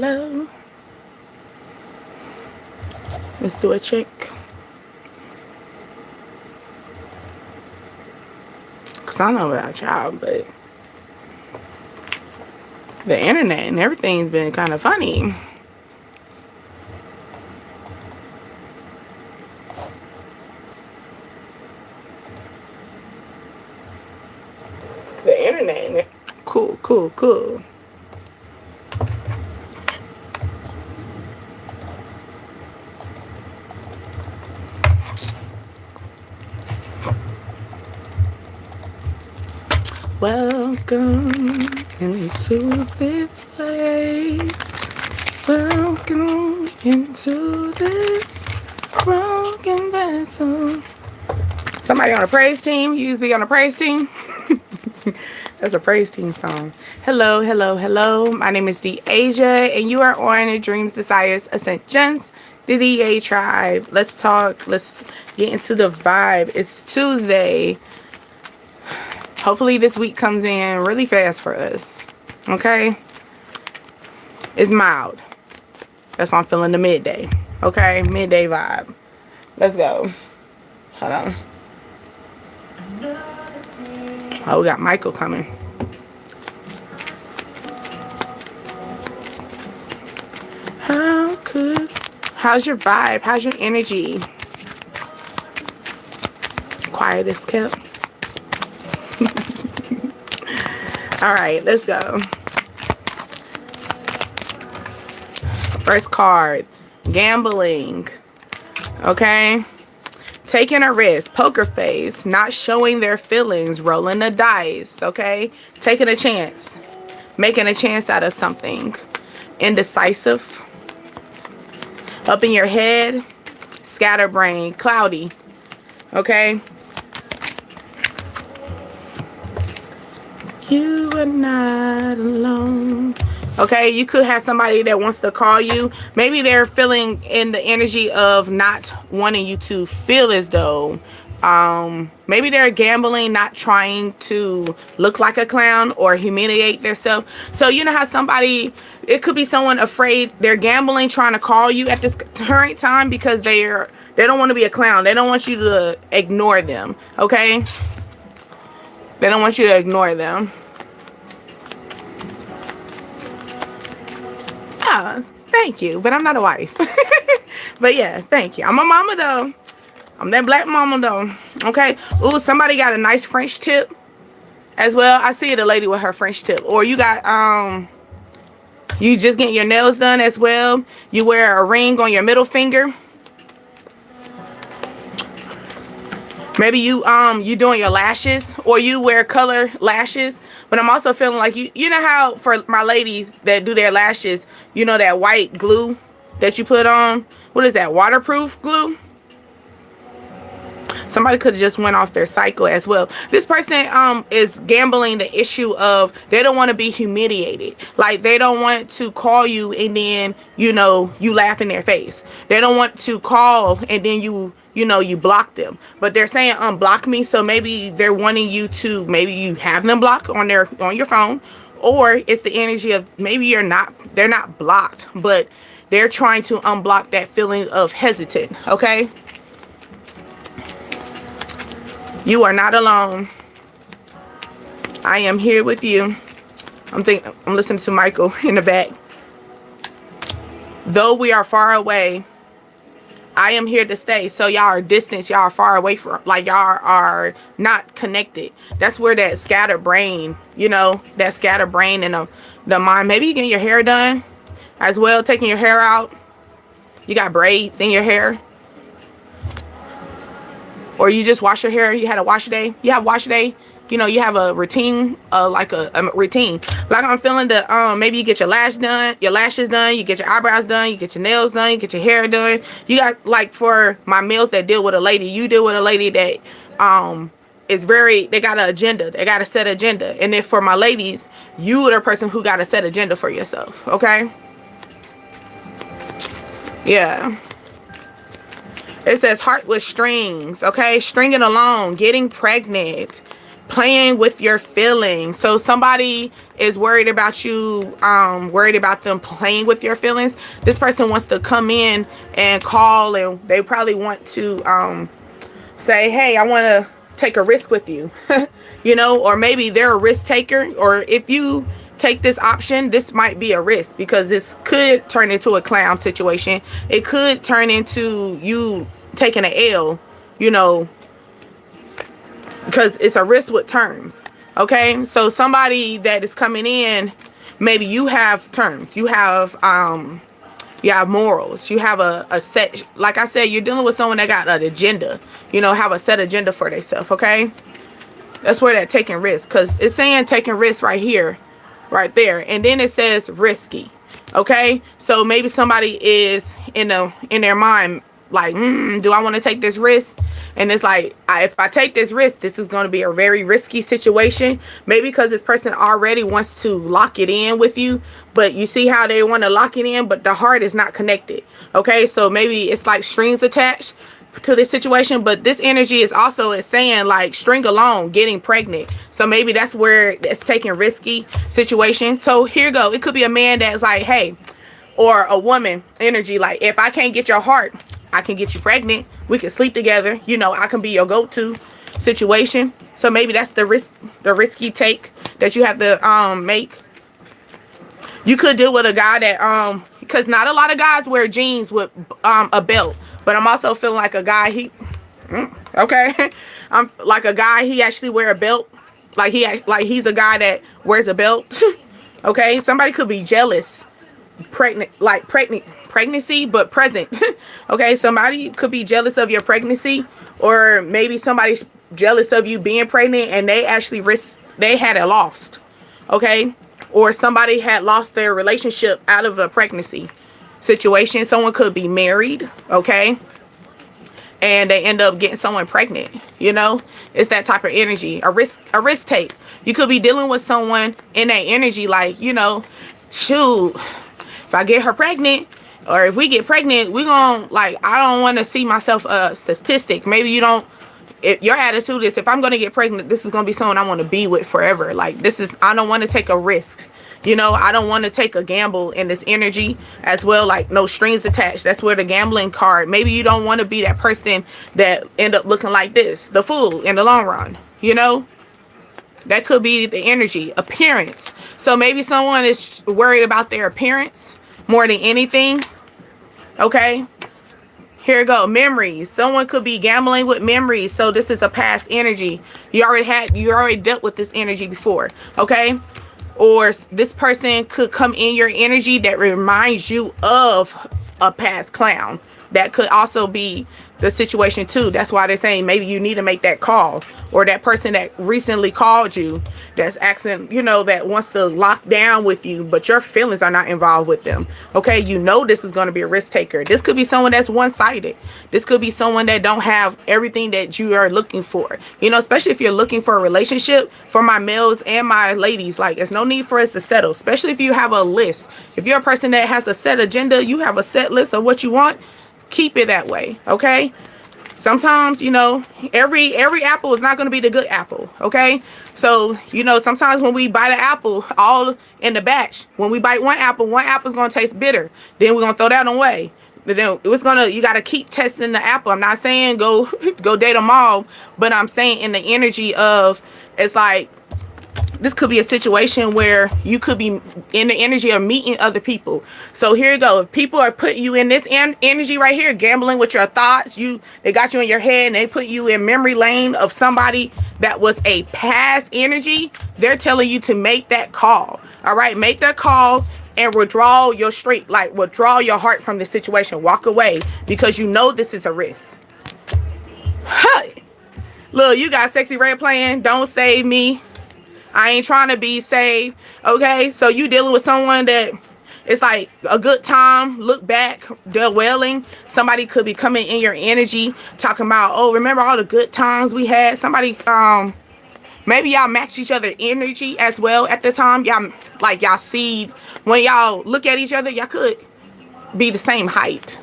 Hello. Let's do a check. Cause I don't know about y'all, but the internet and everything's been kind of funny. The internet. Cool, cool, cool. Welcome into this place. Welcome into this broken vessel. Somebody on a praise team? You used to be on a praise team? That's a praise team song. Hello, hello, hello. My name is Deasia, and you are on Dreams, Desires, Ascensions, the DA Tribe. Let's talk. Let's get into the vibe. It's Tuesday. Hopefully this week comes in really fast for us. Okay? It's mild. That's why I'm feeling the midday. Okay? Midday vibe. Let's go. Hold on. Oh, we got Michael coming. How's your vibe? How's your energy? Quiet as kept. All right, let's go. First card, gambling. Okay. Taking a risk, poker face, not showing their feelings, rolling the dice, okay? Taking a chance, making a chance out of something. Indecisive, up in your head, scatterbrain, cloudy, okay? You are not alone. Okay, you could have somebody that wants to call you. Maybe they're feeling in the energy of not wanting you to feel as though maybe they're gambling, not trying to look like a clown or humiliate themselves. So you know how somebody, it could be someone afraid, they're gambling, trying to call you at this current time because they don't want to be a clown. They don't want you to ignore them. Okay, they don't want you to ignore them. Thank you, but I'm not a wife. But yeah, thank you. I'm a mama though. I'm that black mama though. Okay. Ooh, somebody got a nice French tip as well. I see the lady with her French tip. Or you got you just getting your nails done as well. You wear a ring on your middle finger. Maybe you doing your lashes, or you wear color lashes. But I'm also feeling like you know how for my ladies that do their lashes, you know that white glue that you put on? What is that? Waterproof glue? Somebody could have just went off their cycle as well. This person is gambling the issue of they don't want to be humiliated. Like they don't want to call you and then, you know, you laugh in their face. They don't want to call and then you block them. But they're saying unblock me. So maybe they're wanting you to, maybe you have them blocked on your phone, or it's the energy of maybe they're not blocked, but they're trying to unblock that feeling of hesitant. Okay. You are not alone. I am here with you. I'm listening to Michael in the back. Though we are far away, I am here to stay. So y'all are distant. Y'all are far away from, like y'all are not connected. That's where that scattered brain, you know, that scattered brain and the mind. Maybe you getting your hair done as well, taking your hair out. You got braids in your hair. Or you just wash your hair. You had a wash day. You have wash day. You know, you have a routine, like a routine. Like I'm feeling the, maybe you get your lashes done, you get your eyebrows done, you get your nails done, you get your hair done. You got, like, for my males that deal with a lady, you deal with a lady that, is they got an agenda. They got a set agenda. And then for my ladies, you are the person who got a set agenda for yourself. Okay? Yeah. It says heart with strings. Okay? Stringing along, getting pregnant. playing with your feelings. So somebody is worried about you, worried about them playing with your feelings. This person wants to come in and call, and they probably want to say, hey, I want to take a risk with you. You know, or maybe they're a risk taker, or if you take this option, this might be a risk, because this could turn into a clown situation. It could turn into you taking an L, you know, because it's a risk with terms. Okay, so somebody that is coming in, maybe you have terms, you have morals, you have a set, like I said, you're dealing with someone that got an agenda, you know, have a set agenda for themselves. Okay, that's where that taking risk, because it's saying taking risk right here, right there, and then it says risky. Okay, so maybe somebody is in their mind like, do I want to take this risk? And it's like, if I take this risk, this is going to be a very risky situation. Maybe because this person already wants to lock it in with you, but you see how they want to lock it in, but the heart is not connected. Okay, so maybe it's like strings attached to this situation, but this energy is also, it's saying like string along, getting pregnant. So maybe that's where it's taking risky situation. So here go. It could be a man that's like, hey, or a woman energy, like, if I can't get your heart, I can get you pregnant. We can sleep together. You know, I can be your go-to situation. So maybe that's the risky take that you have to make. You could deal with a guy that because not a lot of guys wear jeans with a belt, but I'm also feeling like a guy, okay, I'm like a guy, he actually wear a belt, like he's a guy that wears a belt. Okay, somebody could be jealous, pregnancy, but present. Okay, somebody could be jealous of your pregnancy, or maybe somebody's jealous of you being pregnant and they actually they had it lost. Okay, or somebody had lost their relationship out of a pregnancy situation. Someone could be married, okay, and they end up getting someone pregnant. You know, it's that type of energy, a risk take. You could be dealing with someone in that energy, like, you know, shoot, if I get her pregnant, or if we get pregnant, we gonna, like, I don't want to see myself a statistic. Maybe you don't, if your attitude is, if I'm gonna get pregnant, this is gonna be someone I want to be with forever. Like, this is, I don't want to take a risk. You know, I don't want to take a gamble in this energy as well, like no strings attached. That's where the gambling card, maybe you don't want to be that person that end up looking like this, the fool in the long run. You know, that could be the energy. Appearance. So maybe someone is worried about their appearance more than anything. Okay, here we go. Memories. Someone could be gambling with memories. So this is a past energy. You already dealt with this energy before. Okay, or this person could come in your energy that reminds you of a past clown. That could also be the situation too. That's why they're saying maybe you need to make that call, or that person that recently called you that's asking, you know, that wants to lock down with you, but your feelings are not involved with them. Okay, you know, this is going to be a risk taker. This could be someone that's one-sided. This could be someone that don't have everything that you are looking for, you know, especially if you're looking for a relationship. For my males and my ladies, like, there's no need for us to settle, especially if you have a list. If you're a person that has a set agenda, you have a set list of what you want, keep it that way. Okay, sometimes, you know, every apple is not going to be the good apple. Okay, so, you know, sometimes when we bite an apple all in the batch, when we bite one apple is going to taste bitter, then we're going to throw that away. Then you got to keep testing the apple. I'm not saying go date them all, but I'm saying in the energy of, it's like, this could be a situation where you could be in the energy of meeting other people. So here you go. If people are putting you in this energy right here, gambling with your thoughts, they got you in your head and they put you in memory lane of somebody that was a past energy. They're telling you to make that call. All right, make that call and withdraw your withdraw your heart from the situation. Walk away, because you know this is a risk. Hey, look, you got Sexy Red playing. Don't save me. I ain't trying to be saved. Okay, so you dealing with someone that it's like a good time. Look back, they're wailing. Somebody could be coming in your energy talking about, oh, remember all the good times we had. Somebody, maybe y'all match each other energy as well at the time. Y'all see, when y'all look at each other, y'all could be the same height.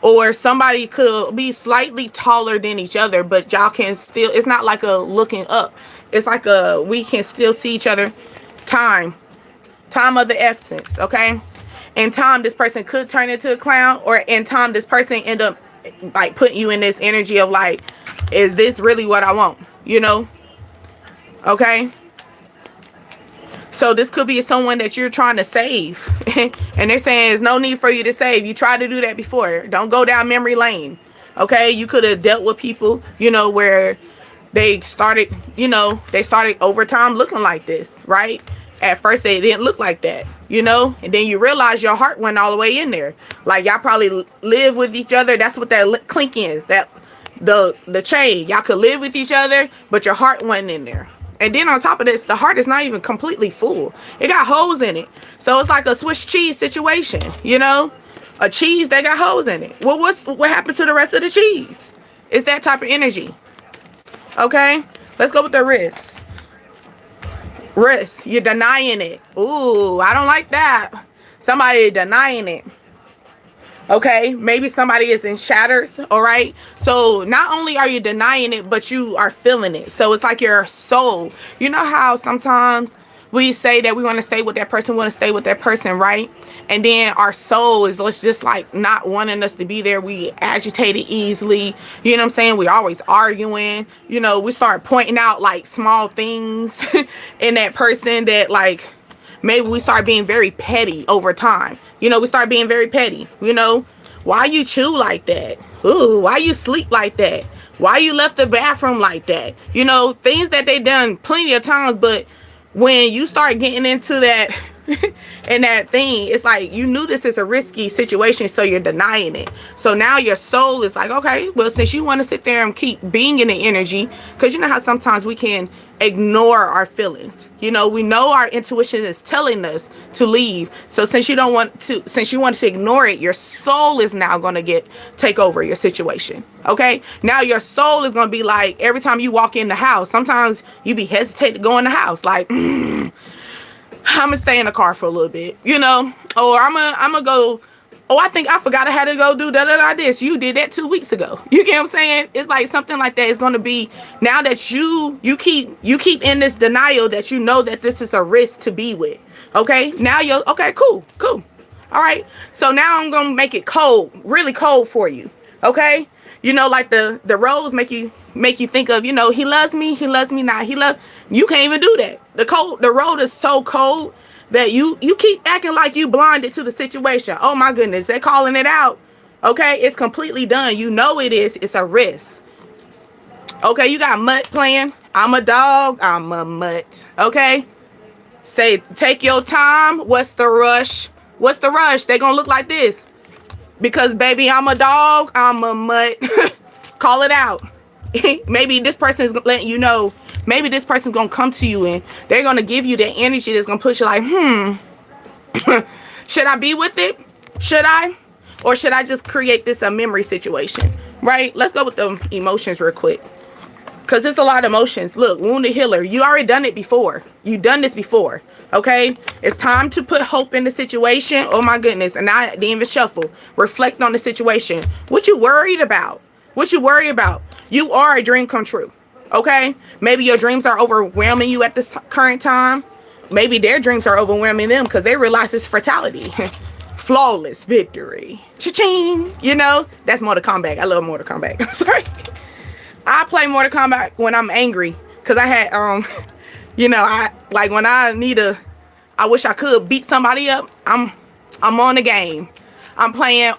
Or somebody could be slightly taller than each other, but y'all can still, it's not like a looking up. It's like we can still see each other. Time of the essence, okay? In time, this person could turn into a clown, or in time, this person end up like putting you in this energy of like, is this really what I want? You know? Okay? So this could be someone that you're trying to save. And they're saying there's no need for you to save. You tried to do that before. Don't go down memory lane. Okay? You could have dealt with people, you know, where they started, you know, they started over time looking like this, right? At first they didn't look like that, you know, and then you realize your heart went all the way in there. Like y'all probably live with each other. That's what that clink is, that the chain. Y'all could live with each other, but your heart went in there. And then on top of this, the heart is not even completely full. It got holes in it. So it's like a Swiss cheese situation, you know, a cheese that got holes in it. Well, what happened to the rest of the cheese? It's that type of energy. Okay, let's go with the wrist. Wrist, you're denying it. Ooh, I don't like that. Somebody denying it. Okay, maybe somebody is in shatters. All right, so not only are you denying it, but you are feeling it. So it's like your soul. You know how sometimes we say that we want to stay with that person, right? And then our soul is just like not wanting us to be there. We agitate it easily. You know what I'm saying? We always arguing. You know, we start pointing out like small things in that person that like maybe we start being very petty over time. You know, we start being very petty. You know, why you chew like that? Ooh, why you sleep like that? Why you left the bathroom like that? You know, things that they done plenty of times, but when you start getting into that and that thing, it's like you knew this is a risky situation, so you're denying it. So now your soul is like, okay, well, since you want to sit there and keep being in the energy, because you know how sometimes we can ignore our feelings. You know, we know our intuition is telling us to leave. So since you want to ignore it, your soul is now going to take over your situation. Okay, now your soul is going to be like, every time you walk in the house, sometimes you be hesitant to go in the house, like I'm gonna stay in the car for a little bit, you know, or I'm gonna go, oh, I think I forgot I had to go do this. You did that 2 weeks ago. You get what I'm saying? It's like something like that is going to be, now that you keep in this denial that you know that this is a risk to be with. Okay, now you're okay, cool. All right, so now I'm gonna make it cold, really cold for you. Okay, you know, like the rose make you think of, you know, he loves me not, you can't even do that. The road is so cold that you keep acting like you blinded to the situation. Oh my goodness, they're calling it out. Okay, it's completely done. You know it is. It's a risk. Okay, you got mutt playing. I'm a dog. I'm a mutt. Okay, say take your time. What's the rush? What's the rush? They gonna look like this because baby, I'm a dog. I'm a mutt. Call it out. Maybe this person is letting you know. Maybe this person's gonna come to you and they're gonna give you the energy that's gonna push you like, should I be with it? Should I? Or should I just create this a memory situation? Right? Let's go with the emotions real quick. Because there's a lot of emotions. Look, wounded healer. You already done it before. You done this before. Okay? It's time to put hope in the situation. Oh my goodness. And I didn't even shuffle. Reflect on the situation. What you worried about? What you worry about? You are a dream come true. Okay, maybe your dreams are overwhelming you at this current time. Maybe their dreams are overwhelming them because they realize it's fatality. Flawless victory. Cha-ching. You know, that's Mortal Kombat. I love Mortal Kombat. I'm sorry. I play Mortal Kombat when I'm angry because I had, you know, I like when I wish I could beat somebody up. I'm on the game. I'm playing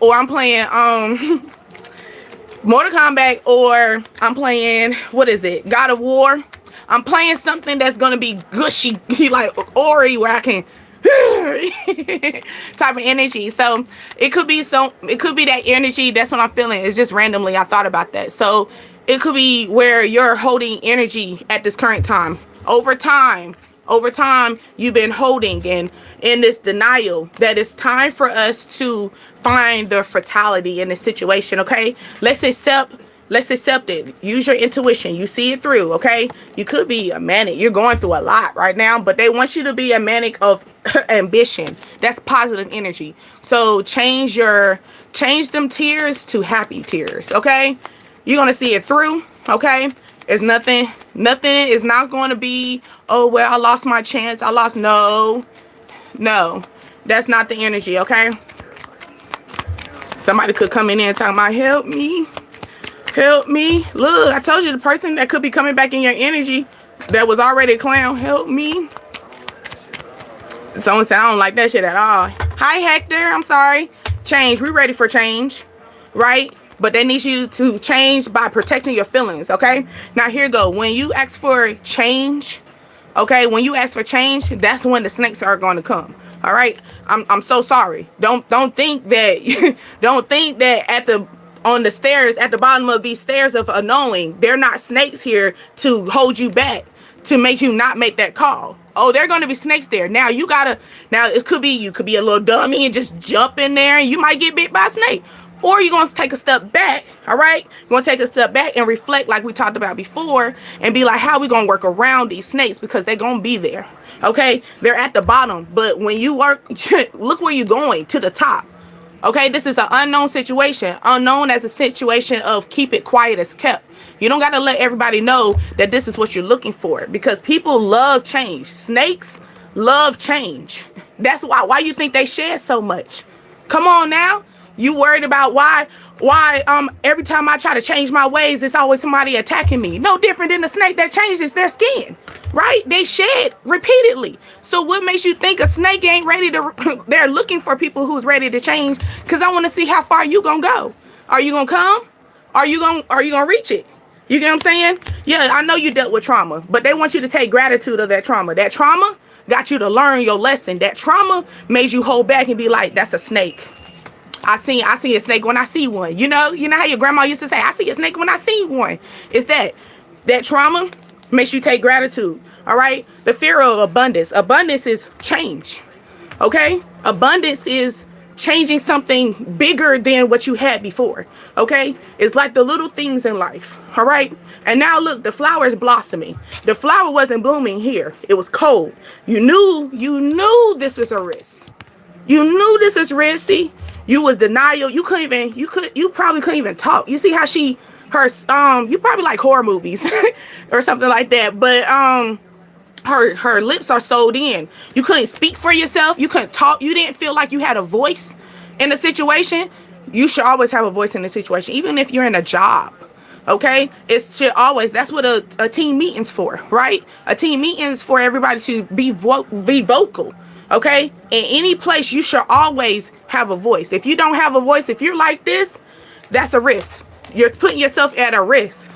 Mortal Kombat, or I'm playing, what is it, God of War. I'm playing something that's gonna be gushy, like Ori, where I can type of energy. So it could be that energy. That's what I'm feeling. It's just randomly I thought about that. So it could be where you're holding energy at this current time. Over time you've been holding and in this denial that it's time for us to find the fatality in the situation. Okay, let's accept it. Use your intuition. You see it through. Okay, you could be a manic. You're going through a lot right now, but they want you to be a manic of ambition. That's positive energy. So change them tears to happy tears. Okay, you're gonna see it through. Okay, It's nothing is not going to be, oh, well, I lost my chance. No. That's not the energy, okay? Somebody could come in there and talk about, help me. Look, I told you the person that could be coming back in your energy that was already a clown, help me. Someone said, I don't like that shit at all. Hi, Hector. I'm sorry. Change. We're ready for change, right? But they need you to change by protecting your feelings, okay? Now, here you go. When you ask for change, okay, when you ask for change, that's when the snakes are going to come. All right? I'm so sorry. Don't think that don't think that on the stairs, at the bottom of these stairs of unknowing, they're not snakes here to hold you back, to make you not make that call. Oh, there are going to be snakes there. Now you could be a little dummy and just jump in there and you might get bit by a snake. Or you're going to take a step back, all right? You're going to take a step back and reflect like we talked about before and be like, how are we going to work around these snakes? Because they're going to be there, okay? They're at the bottom. But when you work, look where you're going, to the top, okay? This is an unknown situation. Unknown as a situation of keep it quiet as kept. You don't got to let everybody know that this is what you're looking for because people love change. Snakes love change. That's why you think they shed so much. Come on now. You worried about why every time I try to change my ways, it's always somebody attacking me. No different than the snake that changes their skin, right? They shed repeatedly. So what makes you think a snake ain't ready to, they're looking for people who's ready to change? Because I want to see how far you gonna go. Are you gonna come? Are you gonna reach it? You get what I'm saying? Yeah, I know you dealt with trauma, but they want you to take gratitude of that trauma. That trauma got you to learn your lesson. That trauma made you hold back and be like, that's a snake. I see a snake when I see one. You know how your grandma used to say, I see a snake when I see one. It's that trauma makes you take gratitude. All right. The fear of abundance. Abundance is change. Okay. Abundance is changing something bigger than what you had before. Okay. It's like the little things in life. All right. And now look, the flower is blossoming. The flower wasn't blooming here. It was cold. You knew this was a risk. You knew this is risky. You was denial. You probably couldn't even talk. You see how you probably like horror movies or something like that. But her lips are sewed in. You couldn't speak for yourself. You couldn't talk. You didn't feel like you had a voice in the situation. You should always have a voice in the situation, even if you're in a job. Okay, it should always. That's what a team meeting's for, right? A team meeting is for everybody to be vocal. Okay, in any place you should always have a voice. If you don't have a voice, if you're like this, that's a risk. You're putting yourself at a risk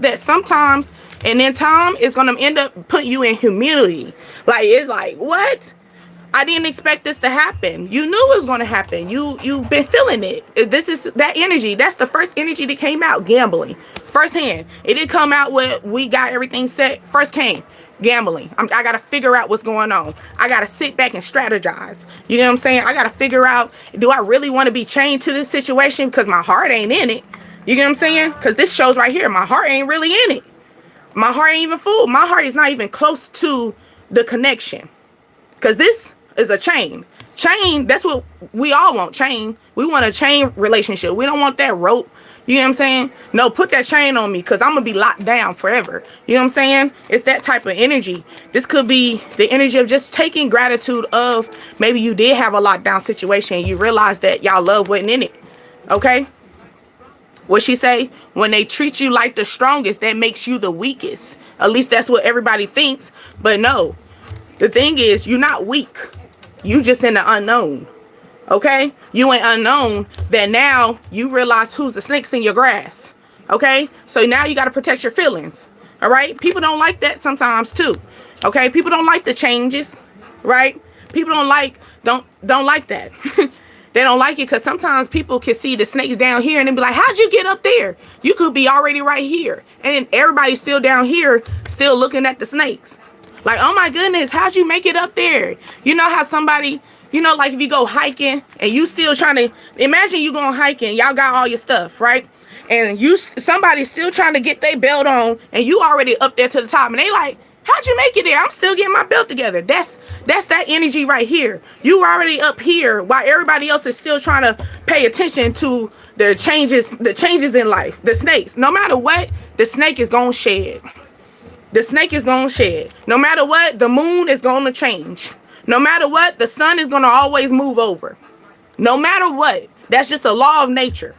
that sometimes and in time is going to end up putting you in humility. Like, it's like, what? I didn't expect this to happen. You knew it was going to happen. You've been feeling it. This is that energy. That's the first energy that came out, gambling. Firsthand. It didn't come out with we got everything set. First came gambling. I got to figure out what's going on. I got to sit back and strategize. You know what I'm saying? I got to figure out, do I really want to be chained to this situation because my heart ain't in it? You get what I'm saying? Because this shows right here, my heart ain't really in it. My heart ain't even full. My heart is not even close to the connection. Because this is a chain. Chain, that's what we all want. Chain. We want a chain relationship. We don't want that rope. You know what I'm saying? No, put that chain on me because I'm going to be locked down forever. You know what I'm saying? It's that type of energy. This could be the energy of just taking gratitude of maybe you did have a lockdown situation. You realize that y'all love wasn't in it. Okay? What she say? When they treat you like the strongest, that makes you the weakest. At least that's what everybody thinks. But no. The thing is, you're not weak. You just in the unknown. Okay? You ain't unknown that now you realize who's the snakes in your grass. Okay? So now you got to protect your feelings. All right? People don't like that sometimes too. Okay? People don't like the changes. Right? People don't like that. They don't like it because sometimes people can see the snakes down here and then be like, how'd you get up there? You could be already right here. And then everybody's still down here, still looking at the snakes. Like, oh my goodness, how'd you make it up there? You know how somebody, you know, like if you go hiking and you still trying to, imagine you going hiking, y'all got all your stuff, right? And somebody's still trying to get their belt on and you already up there to the top and they like, how'd you make it there? I'm still getting my belt together. That's that energy right here. You already up here while everybody else is still trying to pay attention to the changes in life. The snakes, no matter what, the snake is gonna shed. The snake is gonna shed. No matter what, the moon is gonna change. No matter what, the sun is gonna always move over. No matter what, that's just a law of nature.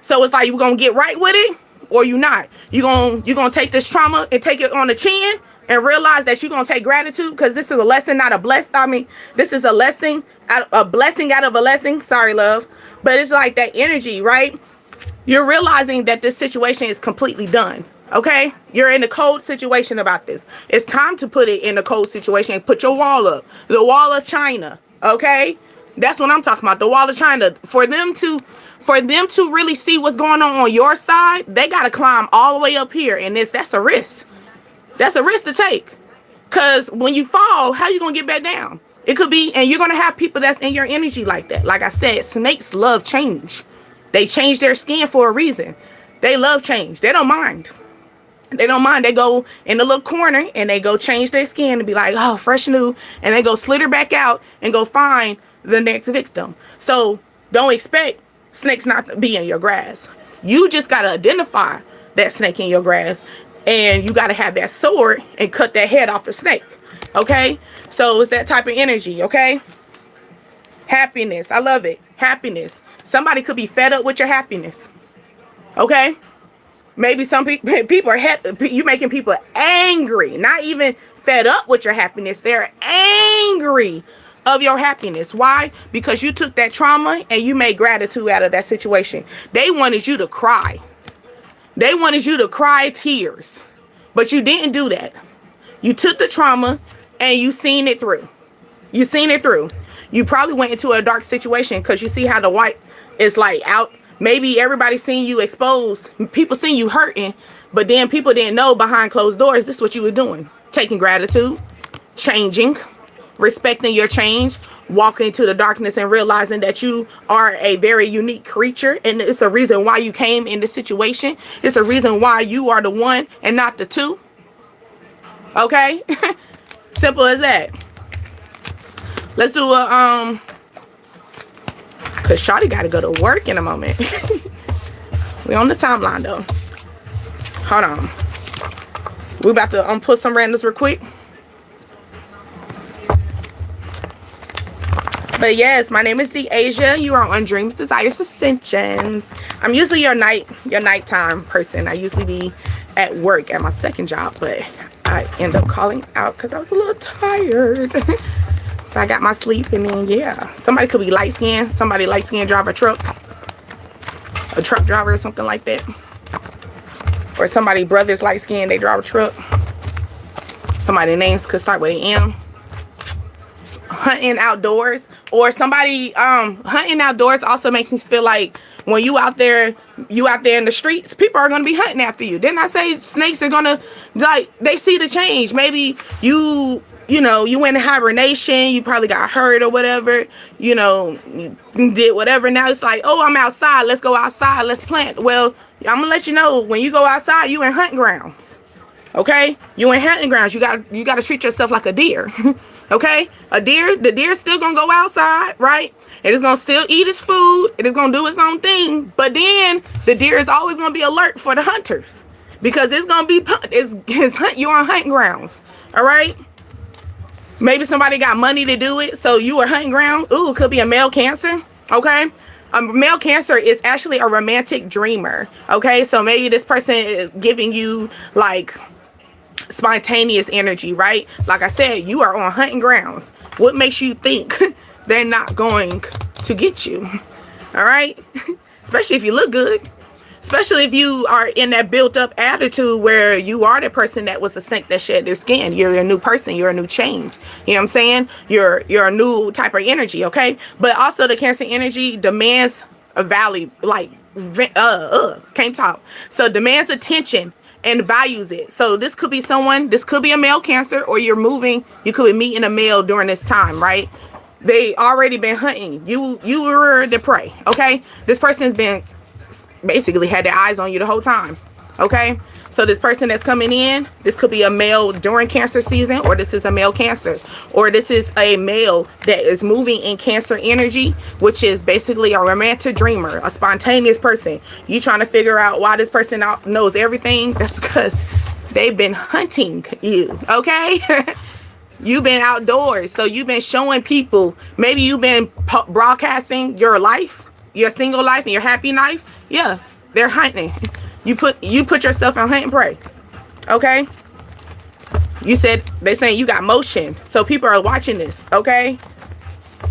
So it's like, you gonna get right with it or you not. You gonna take this trauma and take it on the chin and realize that you're gonna take gratitude, because this is a lesson, not a bless. I mean, this is a lesson, a blessing out of a lesson. Sorry, love. But it's like that energy, right? You're realizing that this situation is completely done. Okay? You're in a cold situation about this. It's time to put it in a cold situation and put your wall up. The wall of China. Okay? That's what I'm talking about. The wall of China. For them to really see what's going on your side, they got to climb all the way up here. And that's a risk. That's a risk to take. Because when you fall, how you going to get back down? It could be, and you're going to have people that's in your energy like that. Like I said, snakes love change. They change their skin for a reason. They love change. They don't mind. They don't mind. They go in the little corner and they go change their skin and be like, oh, fresh new. And they go slither back out and go find the next victim. So don't expect snakes not to be in your grass. You just got to identify that snake in your grass. And you got to have that sword and cut that head off the snake. Okay? So it's that type of energy. Okay? Happiness. I love it. Happiness. Somebody could be fed up with your happiness. Okay? Maybe some people are you making people angry. Not even fed up with your happiness. They're angry of your happiness. Why? Because you took that trauma and you made gratitude out of that situation. They wanted you to cry. They wanted you to cry tears. But you didn't do that. You took the trauma and you seen it through. You seen it through. You probably went into a dark situation because you see how the white is like out. Maybe everybody seen you exposed. People seen you hurting. But then people didn't know behind closed doors, this is what you were doing. Taking gratitude. Changing. Respecting your change. Walking into the darkness and realizing that you are a very unique creature. And it's a reason why you came in this situation. It's a reason why you are the one and not the two. Okay? Simple as that. Let's do a, cause Shawty gotta go to work in a moment. We on the timeline though. Hold on. We about to put some randoms real quick. But yes, my name is Deasia. You are on Dreams, Desires, Ascensions. I'm usually your nighttime person. I usually be at work at my second job, but I end up calling out because I was a little tired. So I got my sleep, and then yeah, somebody could be light skinned. Somebody light skinned drive a truck driver or something like that. Or somebody brother's light skinned, they drive a truck. Somebody names could start with an M. Hunting outdoors, or somebody hunting outdoors also makes me feel like when you out there in the streets, people are gonna be hunting after you. Didn't I say snakes are gonna, like, they see the change? Maybe you went in hibernation, you probably got hurt or whatever, you did whatever. Now it's like, oh, I'm outside, let's go outside, let's plant. Well, I'm gonna let you know, when you go outside, you in hunting grounds. Okay? You in hunting grounds. You gotta treat yourself like a deer. Okay? The deer's still gonna go outside, right? It is gonna still eat its food. It is gonna do its own thing. But then the deer is always gonna be alert for the hunters, because it's gonna be you're on hunting grounds. All right? Maybe somebody got money to do it, so you are hunting ground. Ooh, it could be a male Cancer. Okay? A male Cancer is actually a romantic dreamer. Okay? So maybe this person is giving you like spontaneous energy, right? Like I said, you are on hunting grounds. What makes you think they're not going to get you? All right? Especially if you look good. Especially if you are in that built up attitude where you are the person that was the snake that shed their skin. You're a new person. You're a new change. You know what I'm saying? You're a new type of energy, okay? But also the Cancer energy demands a value, like, can't talk. So demands attention and values it. So this could be this could be a male Cancer, or you could be meeting a male during this time, right? They already been hunting. You were the prey, okay? This person's been basically had their eyes on you the whole time, okay? So this person that's coming in, this could be a male during Cancer season, or this is a male Cancer, or this is a male that is moving in Cancer energy, which is basically a romantic dreamer, a spontaneous person. You trying to figure out why this person knows everything? That's because they've been hunting you, okay? You've been outdoors, so you've been showing people. Maybe you've been broadcasting your life, your single life, and your happy life. Yeah, they're hunting. You put yourself on hunt and pray, okay? They saying you got motion, so people are watching this, okay?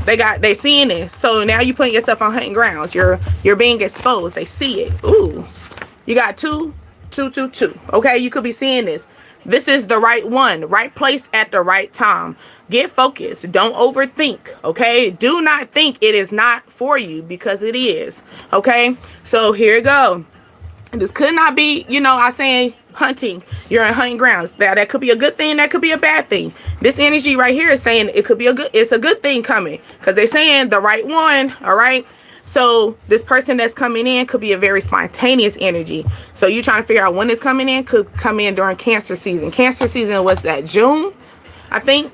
They seeing this, so now you putting yourself on hunting grounds. You're being exposed. They see it. Ooh, you got 2, 2, 2, 2. Okay, you could be seeing this. This is the right one, right place at the right time. Get focused. Don't overthink, okay? Do not think it is not for you, because it is, okay? So here you go. This could not be, I saying hunting. You're in hunting grounds. That could be a good thing. That could be a bad thing. This energy right here is saying it's a good thing coming, because they're saying the right one, all right? So this person that's coming in could be a very spontaneous energy. So you trying to figure out when it's coming in, could come in during Cancer season. Cancer season, what's that? June, I think.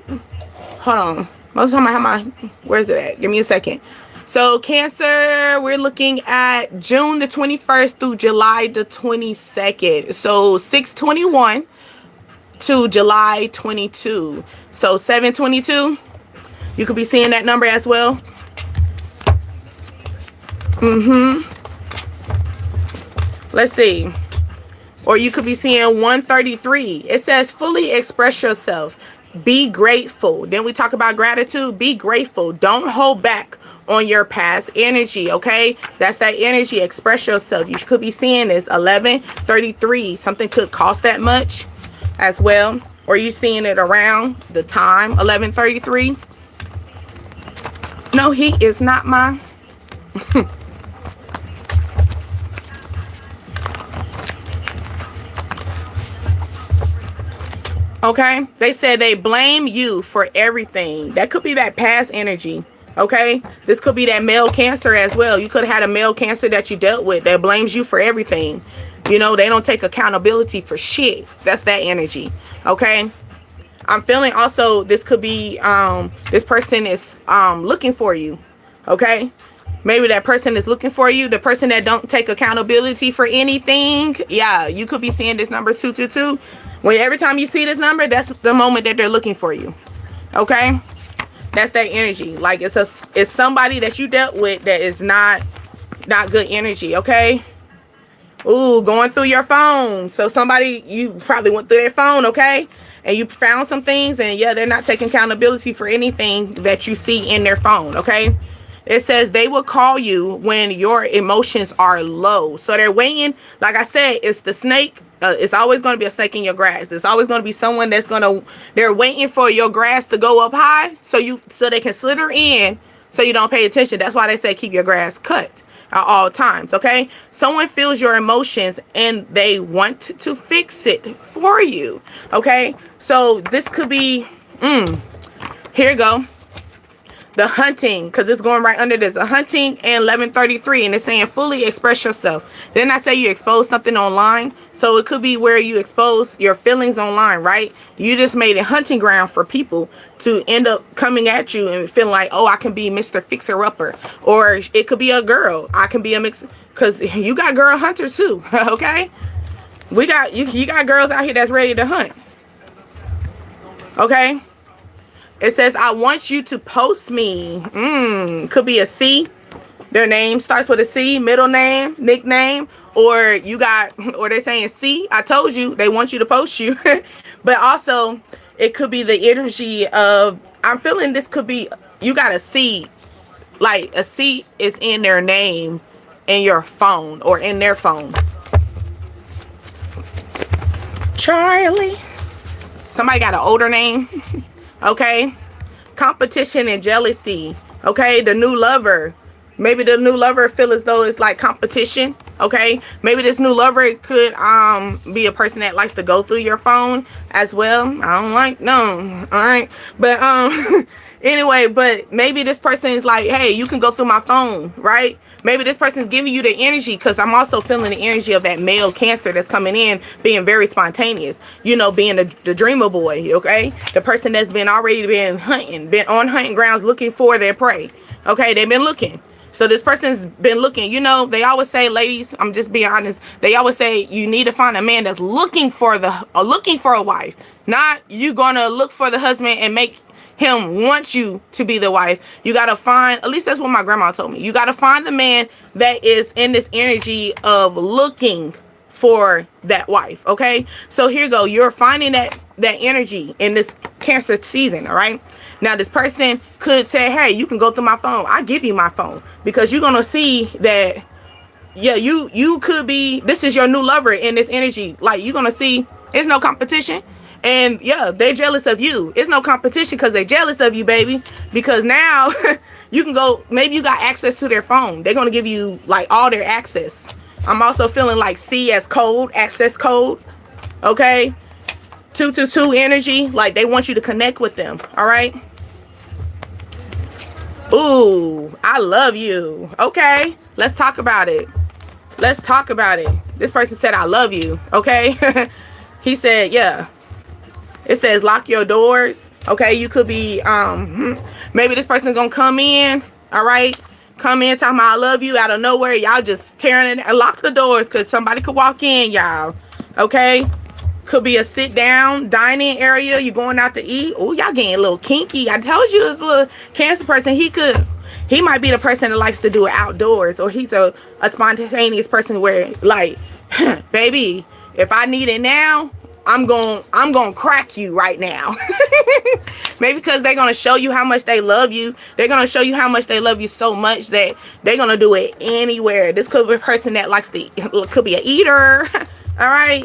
Hold on. Most of the time I have my, where's it at? Give me a second. So Cancer, we're looking at June the 21st through July the 22nd. So 6/21 to July 22. So 7/22. You could be seeing that number as well. Let's see. Or you could be seeing 133. It says fully express yourself. Be grateful. Then we talk about gratitude. Be grateful. Don't hold back on your past energy, okay? That's that energy. Express yourself. You could be seeing this 11:33. Something could cost that much as well. Or you seeing it around the time 11:33. No, he is not my okay, they said they blame you for everything. That could be that past energy, okay? This could be that male Cancer as well. You could have had a male Cancer that you dealt with that blames you for everything. They don't take accountability for shit. That's that energy, okay? I'm feeling also this could be this person is looking for you, okay? Maybe that person is looking for you. The person that don't take accountability for anything. Yeah, you could be seeing this number 222. When every time you see this number, that's the moment that they're looking for you. Okay? That's that energy. Like it's somebody that you dealt with that is not good energy, okay? Ooh, going through your phone. So somebody, you probably went through their phone, okay? And you found some things, and yeah, they're not taking accountability for anything that you see in their phone, okay? It says they will call you when your emotions are low. So they're waiting. Like I said, it's the snake. It's always going to be a snake in your grass. It's always going to be someone they're waiting for your grass to go up high so they can slither in so you don't pay attention. That's why they say keep your grass cut at all times, okay? Someone feels your emotions and they want to fix it for you, okay? So this could be, here you go. The hunting, because it's going right under this. A hunting and 11:33, and it's saying fully express yourself. Then I say you expose something online. So it could be where you expose your feelings online, right? You just made a hunting ground for people to end up coming at you and feeling like, oh, I can be Mr. Fixer-Upper. Or it could be a girl. I can be a mix, because you got girl hunters too, okay? We got, you got girls out here that's ready to hunt, okay? It says, I want you to post me. Could be a C. Their name starts with a C, middle name, nickname, or they're saying C. I told you they want you to post you. But also, it could be the energy of, I'm feeling this could be, you got a C. Like a C is in their name in your phone or in their phone. Charlie. Somebody got an older name. Okay, competition and jealousy. Okay, the new lover. Maybe the new lover feel as though it's like competition. Okay, maybe this new lover could be a person that likes to go through your phone as well. I don't like, no, all right, but Anyway, but maybe this person is like, hey, you can go through my phone, right? Maybe this person's giving you the energy, because I'm also feeling the energy of that male Cancer that's coming in, being very spontaneous, you know, being the dreamer boy, okay? The person that's already been hunting, been on hunting grounds looking for their prey, okay? They've been looking. So this person's been looking, you know, they always say, ladies, I'm just being honest, they always say you need to find a man that's looking for a wife, not you gonna look for the husband and make him want you to be the wife. You got to find, at least that's what my grandma told me, you got to find the man that is in this energy of looking for that wife. Okay, so here you go, you're finding that energy in this Cancer season. All right, now this person could say, hey, you can go through my phone, I give you my phone, because you're gonna see that, yeah, you could be, this is your new lover in this energy. Like, you're gonna see there's no competition. And yeah, they're jealous of you. It's no competition because they're jealous of you, baby. Because now you can go, maybe you got access to their phone. They're going to give you like all their access. I'm also feeling like C as code, access code. Okay. 222 energy. Like, they want you to connect with them. All right. Ooh, I love you. Okay. Let's talk about it. Let's talk about it. This person said, I love you. Okay. He said, yeah. It says lock your doors. Okay, you could be maybe this person's gonna come in, all right, come in talking about I love you out of nowhere. Y'all just tearing it and lock the doors because somebody could walk in, y'all. Okay, could be a sit down dining area. You going out to eat. Oh, y'all getting a little kinky. I told you this was a Cancer person. He might be the person that likes to do it outdoors, or he's a spontaneous person where, like, baby, if I need it now, I'm going to crack you right now. Maybe because they're going to show you how much they love you. They're going to show you how much they love you so much that they're going to do it anywhere. This could be a person that likes to, could be an eater. All right.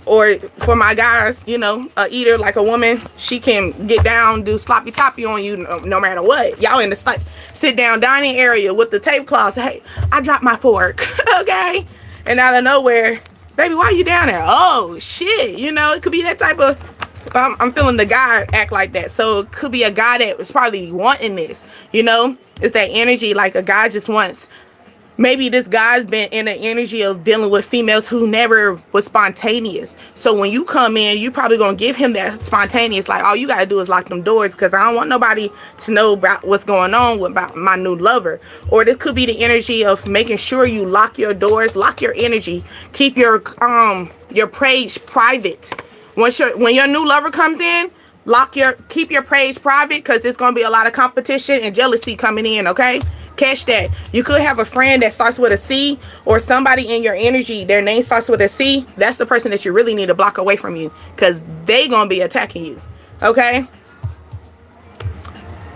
Or for my guys, you know, a eater, like a woman, she can get down, do sloppy toppy on you no matter what. Y'all in the sit down dining area with the tablecloths. Hey, I dropped my fork. Okay. And out of nowhere, baby, why are you down there? Oh, shit. You know, it could be that type of, I'm feeling the guy act like that. So it could be a guy that was probably wanting this, you know, it's that energy. Like, a guy just wants, maybe this guy's been in the energy of dealing with females who never was spontaneous. So when you come in, you probably going to give him that spontaneous, like, all you got to do is lock them doors because I don't want nobody to know about what's going on with about my new lover. Or this could be the energy of making sure you lock your doors, lock your energy, keep your page private. When your new lover comes in, keep your page private, because it's going to be a lot of competition and jealousy coming in. Okay. Catch that. You could have a friend that starts with a C, or somebody in your energy, their name starts with a C. That's the person that you really need to block away from you, because they gonna be attacking you. Okay.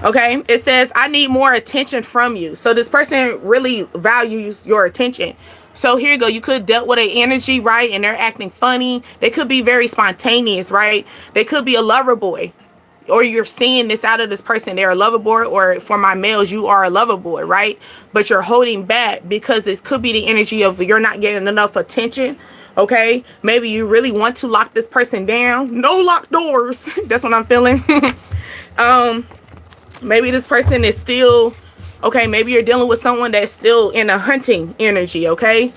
Okay. It says, I need more attention from you. So this person really values your attention. So here you go. You could dealt with an energy, right? And they're acting funny. They could be very spontaneous, right? They could be a lover boy. Or you're seeing this out of this person, they're a lover boy, or for my males, you are a lover boy, right? But you're holding back because it could be the energy of you're not getting enough attention. Okay, maybe you really want to lock this person down. No locked doors. That's what I'm feeling. Maybe this person is still, okay, maybe you're dealing with someone that's still in a hunting energy. Okay,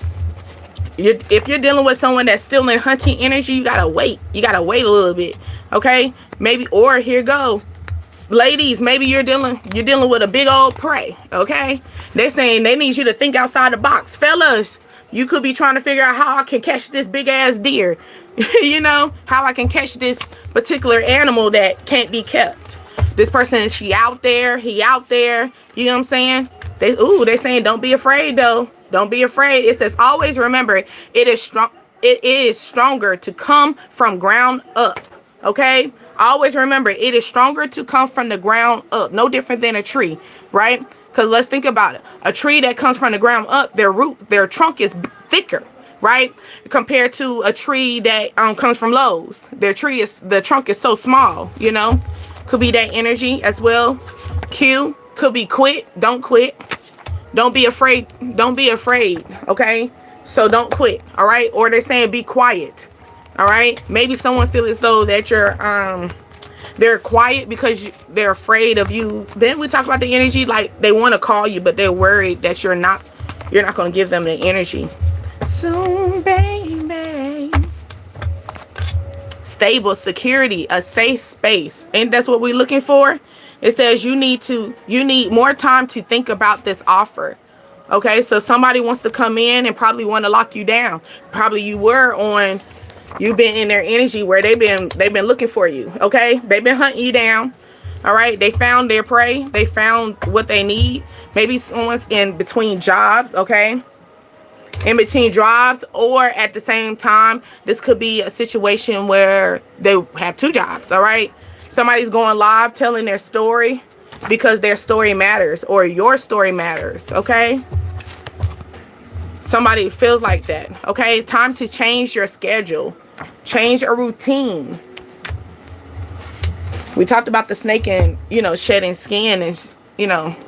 if you're dealing with someone that's still in hunting energy, you gotta wait. You gotta wait a little bit. Okay, maybe, or here go, ladies, maybe you're dealing with a big old prey. Okay, they're saying they need you to think outside the box. Fellas, you could be trying to figure out how I can catch this big ass deer. You know, how I can catch this particular animal that can't be kept. This person, he out there. You know what I'm saying? They're saying don't be afraid though. Don't be afraid. It says always remember, it is stronger to come from ground up. Okay, always remember, it is stronger to come from the ground up. No different than a tree, right? Because let's think about it. A tree that comes from the ground up, their trunk is thicker, right? Compared to a tree that comes from Lowe's. The trunk is so small, you know? Could be that energy as well. Q could be quit. Don't quit. Don't be afraid. Don't be afraid. Okay, so don't quit. All right. Or they're saying be quiet. All right. Maybe someone feels as though that They're quiet because they're afraid of you. Then we talk about the energy, like they want to call you, but they're worried that you're not going to give them the energy. Soon, baby. Stable, security, a safe space. And that's what we're looking for. It says you need more time to think about this offer. Okay, so somebody wants to come in and probably want to lock you down. Probably you've been in their energy where they've been looking for you. Okay, they've been hunting you down. All right, they found their prey. They found what they need. Maybe someone's in between jobs. Okay, in between jobs, or at the same time, this could be a situation where they have two jobs. All right, somebody's going live telling their story because their story matters, or your story matters. Okay, somebody feels like that. Okay, time to change your schedule, change a routine. We talked about the snake and shedding skin and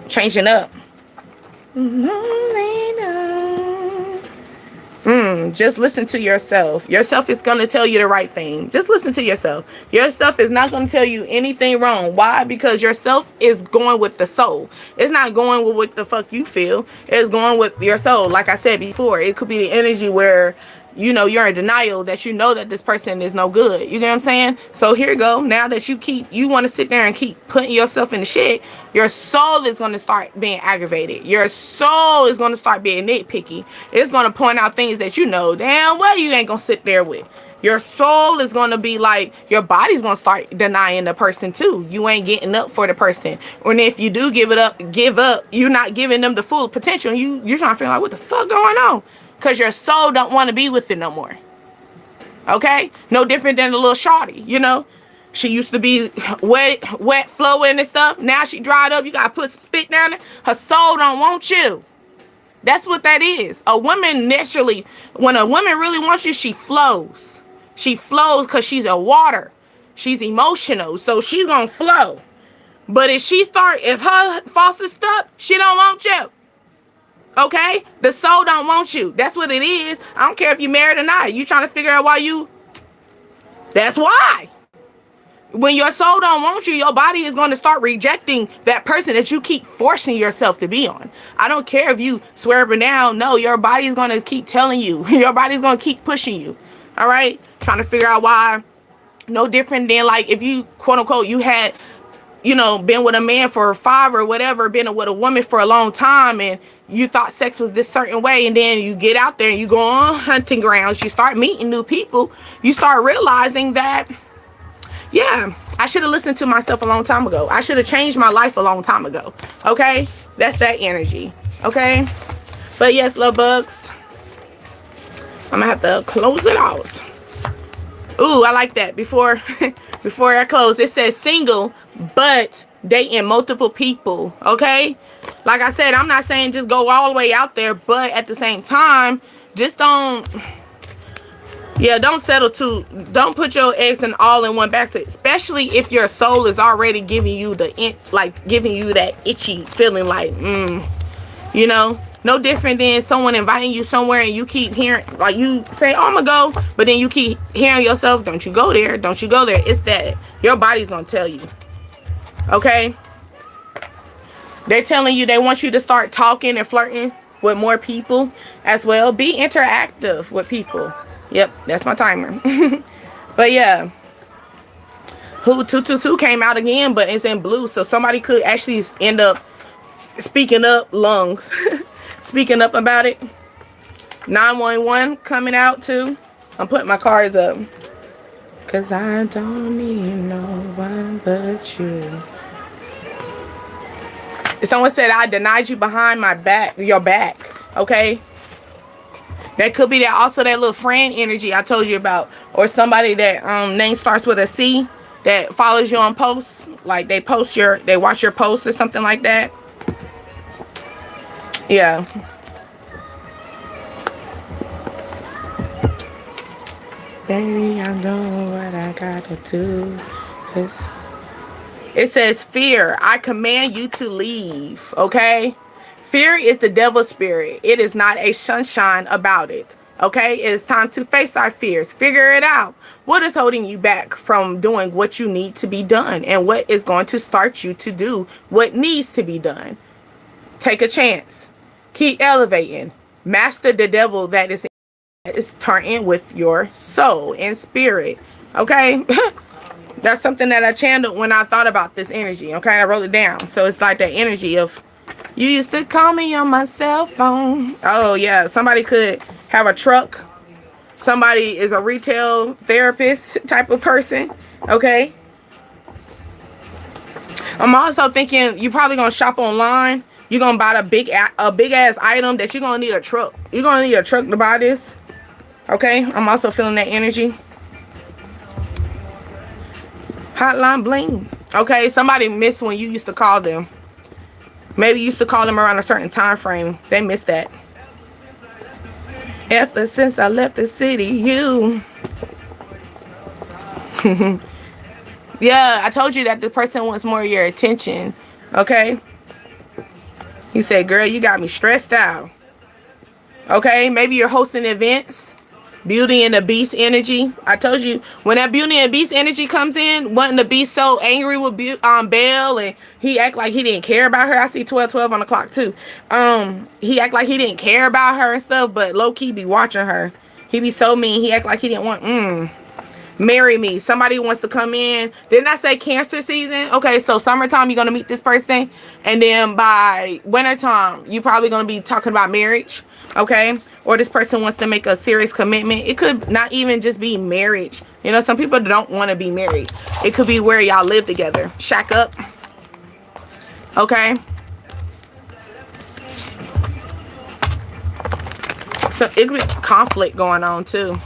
changing up. Just listen to yourself. Yourself is going to tell you the right thing. Just listen to yourself. Your stuff is not going to tell you anything wrong. Why? Because yourself is going with the soul. It's not going with what the fuck you feel. It's going with your soul. Like I said before, it could be the energy where you're in denial that that this person is no good. You get what I'm saying? So here you go. Now that you want to sit there and keep putting yourself in the shit, your soul is going to start being aggravated. Your soul is going to start being nitpicky. It's going to point out things that damn well you ain't going to sit there with. Your soul is going to be like, your body's going to start denying the person too. You ain't getting up for the person. And if you do give up, you're not giving them the full potential. You're trying to feel like, what the fuck going on? Because your soul don't want to be with it no more. Okay? No different than a little shawty, She used to be wet, flowing and stuff. Now she dried up. You got to put some spit down there. Her soul don't want you. That's what that is. A woman naturally, when a woman really wants you, she flows. She flows because she's a water. She's emotional. So she's going to flow. But if her faucet's stuck, she don't want you. Okay? The soul don't want you. That's what it is. I don't care if you're married or not. You trying to figure out why that's why. When your soul don't want you, your body is going to start rejecting that person that you keep forcing yourself to be on. I don't care if you swear up and down. No, your body is going to keep telling you. Your body's going to keep pushing you. All right? Trying to figure out why. No different than like if you, quote unquote, you had been with a man for 5 or whatever, been with a woman for a long time, and you thought sex was this certain way, and then you get out there and you go on hunting grounds, you start meeting new people, you start realizing that, yeah, I should have listened to myself a long time ago. I should have changed my life a long time ago. Okay? That's that energy. Okay? But yes, love bugs, I'm gonna have to close it out. Ooh, I like that. Before I close, it says single, but dating multiple people. Okay? Like I said, I'm not saying just go all the way out there, but at the same time, just don't settle don't put your eggs in all in one basket, especially if your soul is already giving you giving you that itchy feeling like, no different than someone inviting you somewhere and you keep hearing, like you say, oh, I'm gonna go, but then you keep hearing yourself, don't you go there, don't you go there. It's that your body's gonna tell you. Okay? They're telling you they want you to start talking and flirting with more people as well. Be interactive with people. Yep, that's my timer. But yeah. 222 came out again, but it's in blue. So somebody could actually end up speaking up, lungs. Speaking up about it. 911 coming out too. I'm putting my cards up. Cause I don't need no one but you. Someone said I denied you behind your back. Okay? That could be that also that little friend energy I told you about. Or somebody that name starts with a C that follows you on posts. Like they watch your posts or something like that. Yeah. Baby, I know what I gotta do. Cause it says fear. I command you to leave. Okay? Fear is the devil's spirit. It is not a sunshine about it. Okay, it's time to face our fears. Figure it out. What is holding you back from doing what you need to be done, and what is going to start you to do what needs to be done? Take a chance. Keep elevating. Master the devil that is turning with your soul and spirit. Okay? That's something that I channeled when I thought about this energy. Okay, I wrote it down. So it's like that energy of, you used to call me on my cell phone. Oh, yeah. Somebody could have a truck. Somebody is a retail therapist type of person. Okay. I'm also thinking you're probably going to shop online. You're going to buy a big ass item that you're going to need a truck. You're going to need a truck to buy this. Okay. I'm also feeling that energy. Hotline bling. Okay. Somebody missed when you used to call them. Maybe you used to call them around a certain time frame. They missed that. Ever since I left the city, you. Yeah, I told you that the person wants more of your attention. Okay? He said, girl, you got me stressed out. Okay? Maybe you're hosting events. Beauty and the Beast energy. I told you, when that Beauty and the Beast energy comes in, wanting to be so angry with Belle, and he act like he didn't care about her. I see 12:12 on the clock too. He act like he didn't care about her and stuff, but low key be watching her. He be so mean. He act like he didn't want. Marry me. Somebody wants to come in. Didn't I say Cancer season? Okay, so summertime you're gonna meet this person, and then by wintertime you probably gonna be talking about marriage. Okay, or this person wants to make a serious commitment. It could not even just be marriage. You know, some people don't want to be married. It could be where y'all live together, shack up. Okay, so it could be conflict going on too.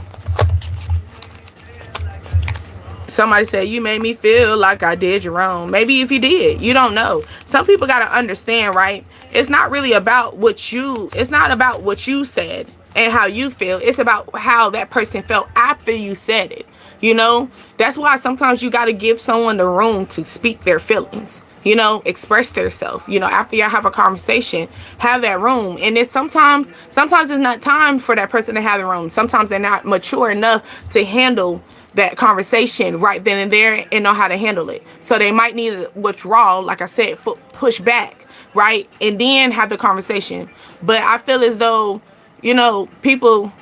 Somebody said, you made me feel like I did you wrong. Maybe if you did, you don't know. Some people got to understand, right? It's not really about it's not about what you said and how you feel. It's about how that person felt after you said it. You know, that's why sometimes you got to give someone the room to speak their feelings, you know, express themselves. You know, after y'all have a conversation, have that room. And it's sometimes it's not time for that person to have the room. Sometimes they're not mature enough to handle that conversation right then and there and know how to handle it. So they might need to withdraw, like I said, push back, right? And then have the conversation. But I feel as though, you know, people,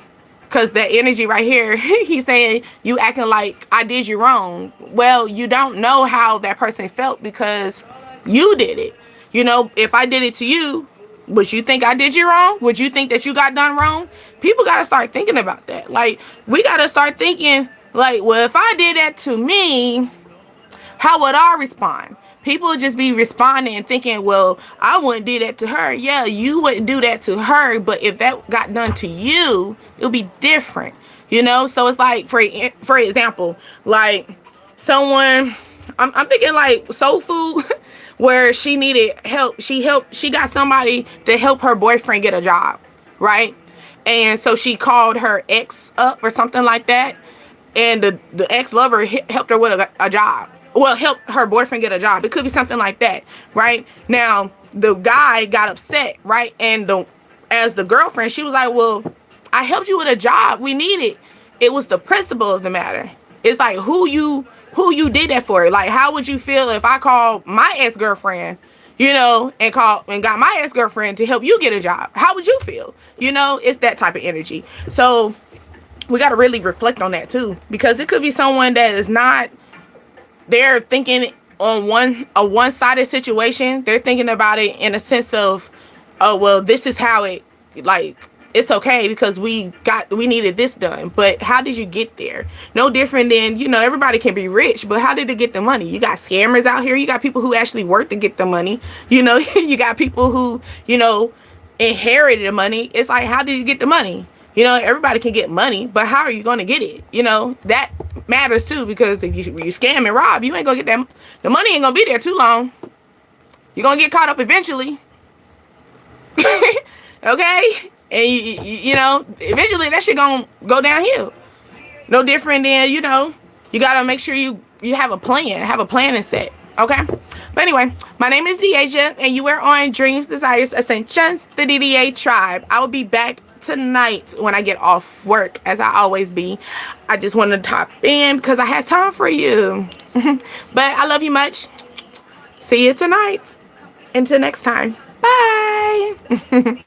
because that energy right here, he's saying you acting like I did you wrong. Well, you don't know how that person felt because you did it. You know, if I did it to you, would you think I did you wrong? Would you think that you got done wrong? People got to start thinking about that. Like, we got to start thinking, like, well, if I did that to me, how would I respond? People would just be responding and thinking, well, I wouldn't do that to her. Yeah, you wouldn't do that to her, but if that got done to you, it would be different, you know? So it's like, for example, like someone, I'm thinking like Soul Food, where she needed help. She got somebody to help her boyfriend get a job, right? And so she called her ex up or something like that. And the ex-lover helped her with a job. Well, helped her boyfriend get a job. It could be something like that, right? Now, the guy got upset, right? And as the girlfriend, she was like, well, I helped you with a job. We need it. It was the principle of the matter. It's like who you did that for. Like, how would you feel if I called my ex-girlfriend, you know, and got my ex-girlfriend to help you get a job? How would you feel? You know, it's that type of energy. So we got to really reflect on that too, because it could be someone that is not, they're thinking on a one-sided situation. They're thinking about it in a sense of, oh, well, this is how it, like, it's okay because we needed this done. But how did you get there? No different than, you know, everybody can be rich, but how did they get the money? You got scammers out here. You got people who actually work to get the money. You know, you got people who, you know, inherited the money. It's like, how did you get the money? You know, everybody can get money, but how are you going to get it? You know, that matters too, because if you scam and rob, you ain't going to get that. The money ain't going to be there too long. You're going to get caught up eventually. Okay? And, you know, eventually that shit going to go downhill. No different than, you know, you got to make sure you have a plan and set. Okay? But anyway, my name is Deasia, and you are on Dreams, Desires, Ascensions, the DDA Tribe. I will be back tonight when I get off work, as I always be. I just wanted to top in because I had time for you. But I love you much. See you tonight. Until next time. Bye.